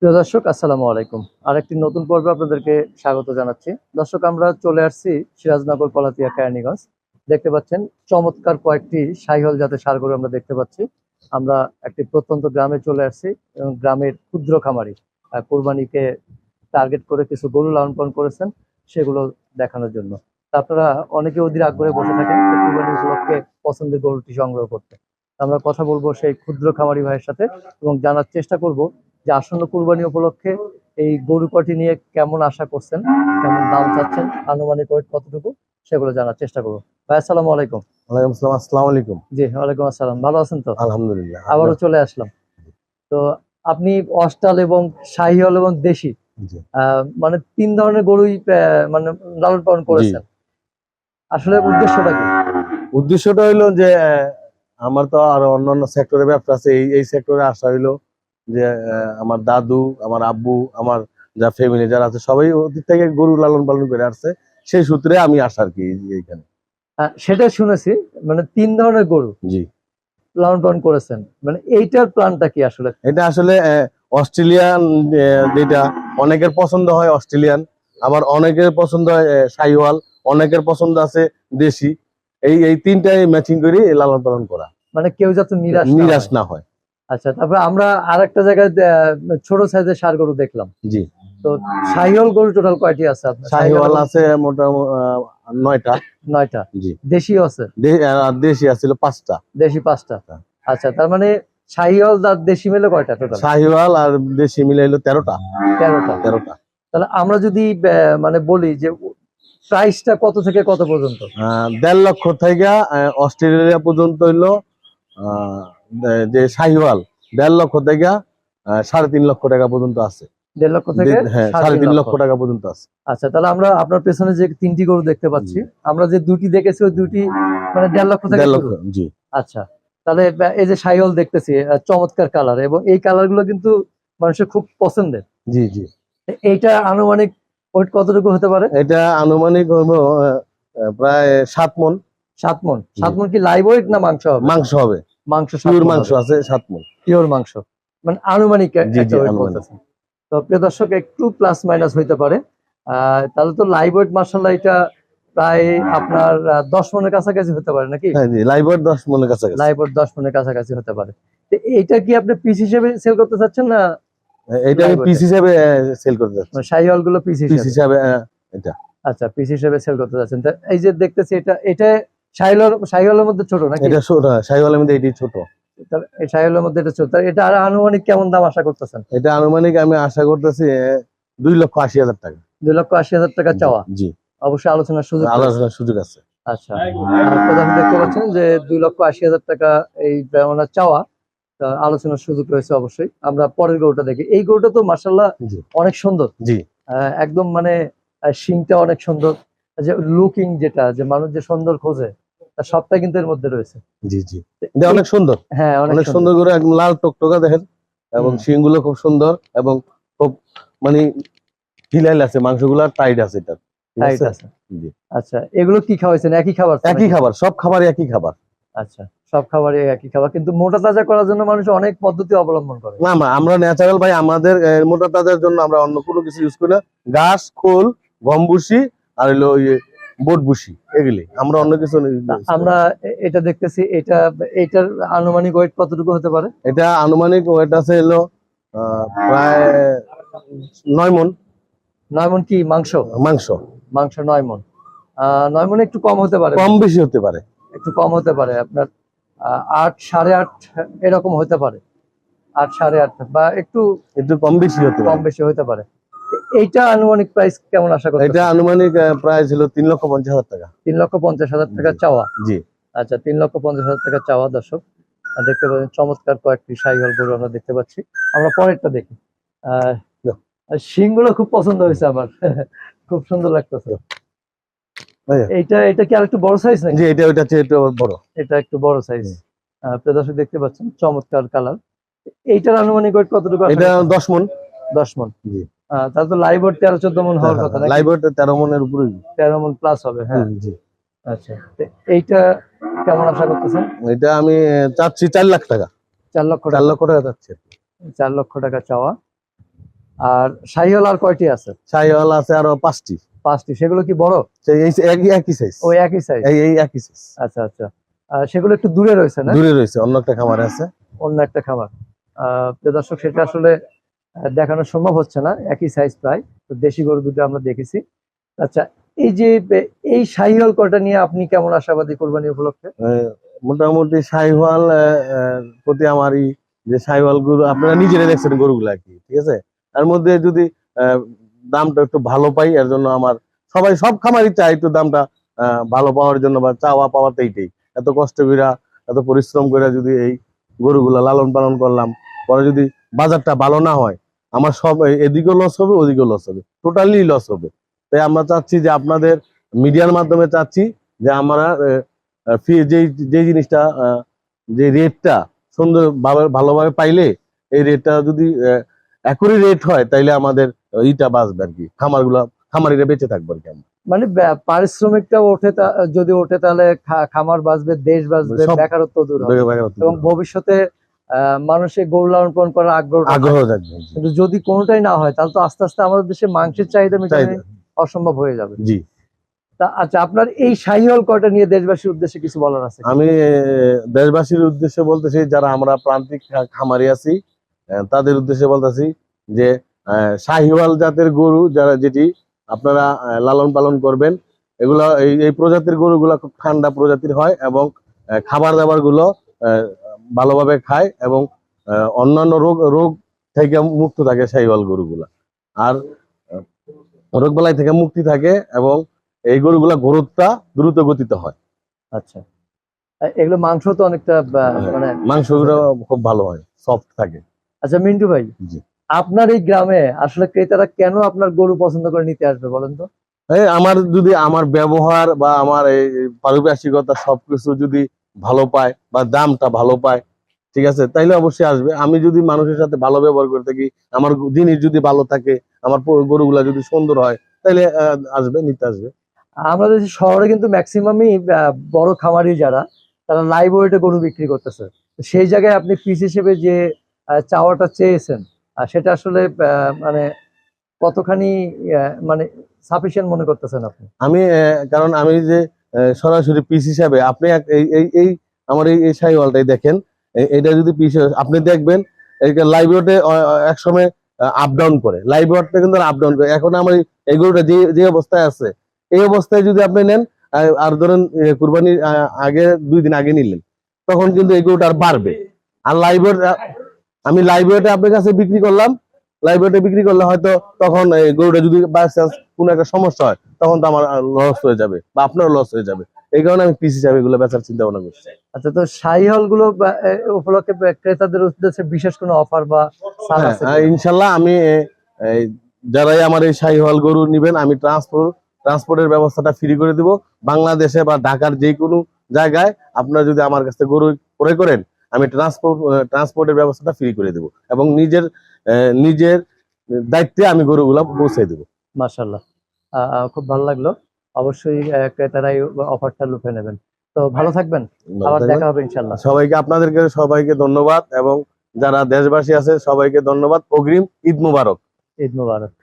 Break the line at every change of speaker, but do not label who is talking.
প্রিয় দর্শক, আসসালামু আলাইকুম। আরেকটি নতুন পর্বে আপনাদেরকে স্বাগত জানাচ্ছি। দর্শক, আমরা চলে আসছি সিরাজনগর পলাতিয়া কেরানীগঞ্জ। দেখতে পাচ্ছেন চমৎকার কয়েকটি শাহিওয়াল জাতের ষাঁড় গরু আমরা দেখতে পাচ্ছি। আমরা একটি প্রত্যন্ত গ্রামে চলে আসছি এবং গ্রামের ক্ষুদ্র খামারি কোরবানিকে টার্গেট করে কিছু গরু লালন পালন করেছেন, সেগুলো দেখানোর জন্য। তা আপনারা অনেকে অধীর আগ্রহে বসে থাকেন যে কোরবানি উপলক্ষে পছন্দের গরুটি সংগ্রহ করতে। আমরা কথা বলবো সেই ক্ষুদ্র খামারি ভাইয়ের সাথে এবং জানার চেষ্টা করব যে আসন্ন কুরবানি উপলক্ষে এই গরু কয়টি নিয়ে কেমন আশা করছেন, কেমন দাম চাচ্ছেন, আনুমানিক ওয়েট কতটুকু, সেগুলো জানার চেষ্টা করবো। ভাই, আসসালামু আলাইকুম।
ওয়ালাইকুম আসসালাম। আসসালামু আলাইকুম।
জি, ওয়ালাইকুম আসসালাম। ভালো আছেন তো?
আলহামদুলিল্লাহ।
আবারও চলে আসলাম। তো আপনি অস্টাল এবং শাহিওয়াল এবং দেশি
জি
মানে তিন ধরনের গরুই মানে লালন পালন
জি
করেছেন। আসলে উদ্দেশ্যটা কি?
উদ্দেশ্যটা হইলো যে আমার তো আরো অন্যান্য সেক্টরে ব্যবসা আছে। এই সেক্টরে আসা হইলো যে আমার দাদু, আমার আব্বু, আমার যা ফ্যামিলি যারা আছে সবাই অতীত থেকে গরু লালন পালন করে আসছে। সেই সূত্রে আমি আসা আর কি এইখানে।
সেটা শুনেছি, মানে তিন ধরনের গরু
জি,
লালন পালন করেছেন, মানে এইটার প্ল্যানটা কি আসলে?
এটা আসলে অস্ট্রেলিয়ান, যেটা অনেকের পছন্দ হয় অস্ট্রেলিয়ান, আবার অনেকের পছন্দ হয় শাহিওয়াল, অনেকের পছন্দ আছে দেশি। এই তিনটাই ম্যাচিং করে লালন পালন করা,
মানে কেউ যাতে নিরাশ না
নিরাশ
হয়।
না হয়।
আচ্ছা, তারপরে আমরা আরেকটা জায়গায় ছোট সাইজের ষাঁড় গরু দেখলাম।
জি,
তো শাহিওয়াল গরু টোটাল কয়টি আছে আপনার?
শাহিওয়াল আছে মোটামুটি 9টা।
9টা।
জি,
দেশিও আছে?
আর দেশি আছিল 5টা।
দেশি 5টা। আচ্ছা, তার মানে শাহিওয়াল আর দেশি মিলে কয়টা টোটাল?
শাহিওয়াল আর দেশি মিলাইলো 13টা।
13টা।
13টা।
তাহলে আমরা যদি মানে বলি যে প্রাইসটা কত থেকে কত পর্যন্ত?
1.5 লক্ষ থেকে অস্ট্রেলিয়া পর্যন্ত হইলো। আহ, যে শাহিওয়াল 1.5 লক্ষ থেকে 3.5 লক্ষ টাকা পর্যন্ত আছে।
1.5 লক্ষ থেকে
হ্যাঁ,
3.5
3.5
লক্ষ।
লক্ষ টাকা পর্যন্ত আছে।
আচ্ছা, তাহলে আমরা আপনার পেছনে যে 3টি গরু দেখতে পাচ্ছি, আমরা যে দুটি দেখেছি ওই দুটি মানে 1.5 লক্ষ থেকে
1.5
শুরু।
লক্ষ। জি
আচ্ছা, তাহলে এই যে শাহিওয়াল দেখতেছি, চমৎকার কালার, এবং এই কালার গুলো কিন্তু মানুষের খুব পছন্দের।
জি জি
এইটা আনুমানিক ওয়েট কতটুকু হতে পারে?
এটা আনুমানিক হলো প্রায় 7 মণ।
7 মণ।
জি,
7 মণ কি লাইভ ওয়েট না মাংস হবে?
মাংস হবে।
মাংস 7
পিওর
মণ
মাংস
হবে।
আছে 7 মণ।
পিওর মাংস, মানে আনুমানিক
জি
একটা
জি
ওয়েট
আনুমানিক।
বলতেছেন। তো প্রিয় দর্শক, একটু প্লাস মাইনাস হইতে পারে। তাহলে তো লাইভ ওয়েট মার্শাল্লাহ এটা প্রায় আপনার 10 মণের কাছাকাছি হতে পারে নাকি?
হ্যাঁ জি, লাইভ 10 মণের কাছাকাছি।
লাইভ ওয়েট 10 মণের কাছাকাছি হতে পারে। তো এইটা কি আপনি পিস হিসেবে সেল করতে চাচ্ছেন না
এটা আমি
লাইভ
পিস
ওয়েটে?
হিসেবে সেল করতে যাচ্ছি।
মানে শাহিওয়াল গুলো পিস
পিস
হিসেবে?
হিসাবে এটা।
আচ্ছা, পিস হিসেবে সেল করতে যাচ্ছেন। তা এই যে দেখতেছি, এটা শাহিওয়ালের মধ্যে ছোট নাকি?
এটা ছোট, শাহিওয়ালের মধ্যে এটি ছোট।
তাহলে এই শাহিওয়ালের মধ্যে এটা ছোট, তাহলে এটা আর আনুমানিক কেমন দাম আশা করতেছেন?
এটা আনুমানিক আমি আশা করতেছি 2,80,000 টাকা।
2,80,000 টাকা
জি
চাওয়া।
জি,
অবশ্যই আলোচনার সুযোগ রয়েছে।
আলোচনার সুযোগ আছে।
আচ্ছা, প্রথমে দেখতে পাচ্ছেন যে 2,80,000 টাকা এই ওনার চাওয়া। তা আলোচনার সুযোগ রয়েছে অবশ্যই। আমরা পরের গরুটা দেখি। এই গরুটা তো মাশাআল্লাহ
জি
অনেক সুন্দর।
জি
একদম মানে শিংটা অনেক সুন্দর। যে লুকিং, যেটা যে মানুষ যে সুন্দর খোঁজে, তার সবটাই কিন্তু এর মধ্যে রয়েছে।
জি জি, এটা অনেক সুন্দর।
হ্যাঁ, অনেক
অনেক
সুন্দর।
সুন্দর করে একদম লাল টকটকা দেখেন, এবং শিংগুলো খুব সুন্দর, এবং খুব মানে হিলাইল আছে, মাংসগুলো টাইট আছে এটা। ঠিক
টাইট
আছে।
আছে।
জি,
আচ্ছা, এগুলো কি খাওয়াইছেন? একই খাবার তো
একই
নাকি?
খাবার, সব খাবারই একই খাবার।
আচ্ছা, সব খাবারই একই খাবার, কিন্তু মোটা তাজা করার জন্য মানুষ অনেক পদ্ধতি অবলম্বন করে।
না না, আমরা ন্যাচারাল ভাই, আমাদের মোটা তাজার জন্য আমরা অন্য কোনো কিছু ইউজ করি না। ঘাস, খোল, গম ভুসি, আর হলো বোট ভুসি, এগুলি আমরা অন্য কিছু use করি না।
আমরা এটা দেখতেছি, এটার আনুমানিক ওয়েট কতটুকু হতে পারে?
এটা আনুমানিক ওয়েট আছে হলো প্রায় 9 মণ।
9 মণ কি মাংস?
মাংস
মাংস 9 মণ। 9 মণ একটু কম হতে পারে।
কম বেশি হতে পারে।
একটু কম হতে পারে আপনার 8, 8.5 এরকম হতে পারে। 8, 8.5 বা একটু
একটু কম বেশি হতে
কম
পারে।
বেশি হতে পারে। এইটা আনুমানিক প্রাইস কেমন আশা
এটা
করতেছেন?
আনুমানিক প্রায় ছিল 3,50,000 টাকা।
3,50,000 টাকা চাওয়া।
জি
আচ্ছা, 3,50,000 টাকা চাওয়া। দর্শক, দেখতে পাচ্ছেন চমৎকার কয়েকটি শাহিওয়াল গরু আমরা দেখতে পাচ্ছি। আমরা পরেরটা দেখি। আহ শিংগুলো খুব পছন্দ হয়েছে আমার। খুব সুন্দর লাগতেছে। এটা এটা কি আরেকটু বড় সাইজ নাকি?
জি, এটা ওইটা চেয়ে একটু বড়।
এটা একটু বড় সাইজ। প্রিয় দর্শক, দেখতে পাচ্ছেন চমৎকার কালার। এইটার আনুমানিক ওয়েট কতটুকু আশা
এটা
করতেছেন?
10 মণ।
10 মণ।
জি,
তাহলে তো লাইভ ওয়েট 13-14 মণ হওয়ার কথা নাকি?
লাইভ ওয়েট 13 মণের উপরে।
13 মণ প্লাস হবে, হ্যাঁ।
জি,
আচ্ছা, তো এইটা কেমন আশা করতেছেন?
এটা আমি চাচ্ছি 4 লাখ টাকা।
4 লক্ষ
4
টাকা।
লক্ষ টাকা চাচ্ছি।
4 লক্ষ টাকা চাওয়া। আর শাহিওয়াল আর কয়টি আছে?
শাহিওয়াল আছে আরো 5টি।
5টি। সেগুলো কি বড়?
সেই একই সাইজ।
ওই একই সাইজ।
এই একই সাইজ।
আচ্ছা আচ্ছা। সেগুলো একটু দূরে রয়েছে না?
দূরে রয়েছে, অন্য একটা খামারে আছে।
অন্য একটা খামার। প্রিয় দর্শক, সেটা আসলে দেখানো সম্ভব হচ্ছে না, একই সাইজ প্রায়। তো দেশি গরু দুটো আমরা দেখেছি। আচ্ছা, এই যে এই শাহিওয়াল কয়টা নিয়ে আপনি কেমন আশাবাদী কোরবানি উপলক্ষে?
মোটামুটি শাহিওয়াল প্রতি আমারই, যে শাহিওয়াল গরু আপনারা নিজেরা দেখছেন গরুগুলা কি, ঠিক আছে, তার মধ্যে যদি দামটা একটু ভালো পাই, এর জন্য আমার সব খামারই চাই একটু দামটা ভালো পাওয়ার জন্য, বা চাওয়া পাওয়াতে এইটাই। এত কষ্ট কইরা, এত পরিশ্রম করে যদি এই গরুগুলা লালন পালন করলাম, পরে যদি বাজারটা ভালো না হয়, আমার সব এদিকেও লস হবে, ওদিকেও লস হবে, টোটালি লস হবে। তাই আমরা চাচ্ছি যে আপনাদের মিডিয়ার মাধ্যমে চাচ্ছি যে আমরা যে জিনিসটা, যে রেটটা সুন্দর ভালোভাবে পাইলে, এই রেটটা যদি একই রেট হয়, তাইলে আমাদের ইটা বাঁচবে আর কি, খামারিরা বেঁচে থাকবে আর কি।
মানে পারিশ্রমিকটা ওঠে, যদি ওঠে তাহলে খামার বাঁচবে, দেশ বাঁচবে,
সব
বেকারত্ব দূর হবে, এবং ভবিষ্যতে মানুষের গরু লালন পালন করার
আগ্রহ থাকবে।
কিন্তু যদি কোনোটাই না হয়, তাহলে তো আস্তে আস্তে আমাদের দেশে মাংসের চাহিদা মেটানো অসম্ভব হয়ে যাবে।
জি।
তা আচ্ছা, আপনার এই শাহিওয়াল কয়টা নিয়ে দেশবাসীর উদ্দেশ্যে কিছু বলার আছে?
আমি দেশবাসীর উদ্দেশ্যে বলতেছি, যারা আমরা প্রান্তিক খামারি আছি, তাদের উদ্দেশ্যে বলতেছি যে শাহিওয়াল জাতের গরু যেটি আপনারা লালন পালন করবেন, এগুলা এই প্রজাতির গরুগুলা খুব ঠান্ডা প্রজাতির হয়, এবং খাবার দাবার গুলো ভালোভাবে খায়, এবং অন্যান্য রোগ থেকে মুক্ত থাকে শাহিওয়াল গরুগুলা। আর রোগ বালাই থেকে মুক্তি থাকে, এবং এই গরুগুলা গ্রোথটা দ্রুত গতিতে হয়।
আচ্ছা, এগুলো মাংস তো অনেকটা মানে
মাংসগুলো খুব ভালো হয়, সফট থাকে।
আচ্ছা মিন্টু ভাই,
জি।
আপনার এই গ্রামে আসলে ক্রেতারা কেন আপনার গরু পছন্দ করে নিতে আসবে বলেন তো?
যদি আমার ব্যবহার বা আমার এই পারিপার্শ্বিকতা সবকিছু যদি ভালো পায়, বা দামটা ভালো পায়, ঠিক আছে, তাইলে অবশ্যই আসবে। আমি যদি মানুষের সাথে ভালো ব্যবহার করে থাকি, আমার জিনিস যদি ভালো থাকে, আমার গরুগুলা যদি সুন্দর হয়, তাইলে নিতে আসবে।
আমাদের শহরে কিন্তু ম্যাক্সিমামই বড় খামারি যারা, তারা লাইভ ওয়েটে গরু বিক্রি করতেছে। সেই জায়গায় আপনি পিস হিসেবে যে চাওয়াটা চেয়েছেন, সেটা আসলে মানে কতখানি মানে সাফিসিয়েন্ট মনে করতেছেন আপনি?
আমি কারণ আমি যে সরাসরি পিস হিসাবে, আপনি এই আমার এই শাহিওয়ালটাই দেখেন, এটা যদি পিস আপনি দেখবেন, লাইভ ওয়েটে এক সময় আপ ডাউন করে, লাইভ ওয়েটটা কিন্তু আপ ডাউন করে। এখন আমার এই গরুটা যে অবস্থায় আছে, এই অবস্থায় যদি আপনি নেন, আর ধরেন কুরবানির আগে 2 দিন আগে নিলেন, তখন কিন্তু এই গরুটা আর বাড়বে। আর আমি লাইভ ওয়েটে আপনার কাছে বিক্রি করলাম, লাইভ ওয়েটে বিক্রি করলে হয়তো তখন এই গরুটা যদি বাই চান্স কোনো একটা সমস্যা হয়, তখন তো আমার লস হয়ে যাবে, বা আপনারও লস হয়ে যাবে। এই কারণে আমি পিস হিসাবে এগুলো বেচার চিন্তা ভাবনা করছি।
আচ্ছা, তো শাহিওয়াল গুলো উপলক্ষে ক্রেতাদের উদ্দেশ্যে বিশেষ কোনো অফার বা ছাড় আছে কিনা?
ইনশাল্লাহ আমি যারাই আমার এই শাহিওয়াল গরু নিবেন, আমি ট্রান্সপোর্টের ব্যবস্থাটা ফ্রি করে দিব। বাংলাদেশে বা ঢাকার যে কোনো জায়গায় আপনারা যদি আমার কাছে গরু ক্রয় করেন, আমি ট্রান্সপোর্টের ব্যবস্থাটা ফ্রি করে দেব, এবং নিজের দায়িত্বে আমি গরুগুলা পৌঁছে দেব।
মাশাআল্লাহ, খুব ভালো লাগলো। অবশ্যই ক্রেতারা এই অফারটা লুফে নেবেন। তো ভালো থাকবেন, আবার দেখা হবে ইনশাআল্লাহ।
সবাইকে ধন্যবাদ, এবং যারা দেশবাসী আছে সবাইকে ধন্যবাদ। অগ্রিম ঈদ মোবারক।
ঈদ মোবারক।